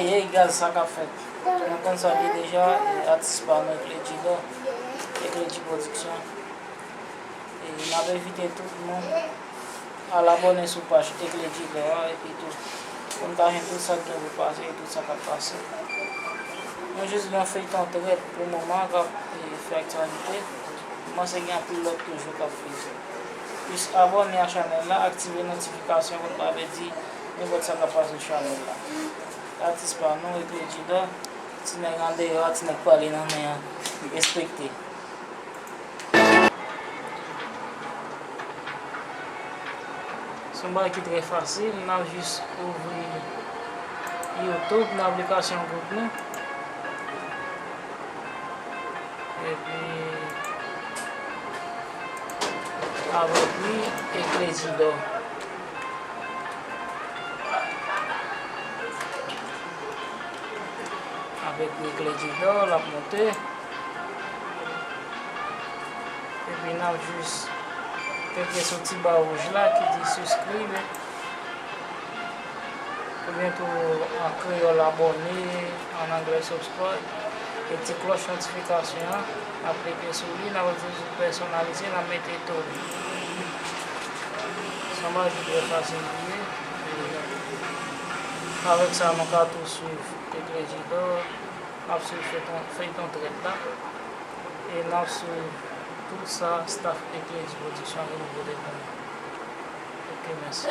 ye egal sa ka fet. Nou kon sa li deja, atis pa nou Eclegido, Eclegi Production. E nan evite tout moun al abone sou page Eclegido, epi tout. Kon ta jen tout sa gen pou pase, tout sa ka pase. Mwen jist gen fey ton tret pou mouman kap fey aktualite. Mwen se gen pilot toujou kap fey. Pis abone a chanel la, aktive notifikasyon kon pa ve di mwen bot sa ka pase chanel la. Atis pa nou Eclegido, ti ne gande yo, ti ne pale nan men respekte. Son ba ki tre fasil, nan jist ouvri YouTube, nan aplikasyon group nou. E pi avek li Eclegido. Avec Eclegido, la montée. Et puis là, juste quelques ce petit bas rouge là qui dit souscrire. Ou bientôt en créole abonné, en anglais subscribe. Et petit cloche notification, appliquer sur lui, là, vous personnaliser, la mettez tout. Ça va être très facile. Avec ça, nous allons tout suivre Eclegido, nous fait ton trait là. Et nous suivons tout ça, staff Eclegi Production au niveau des. Ok, merci.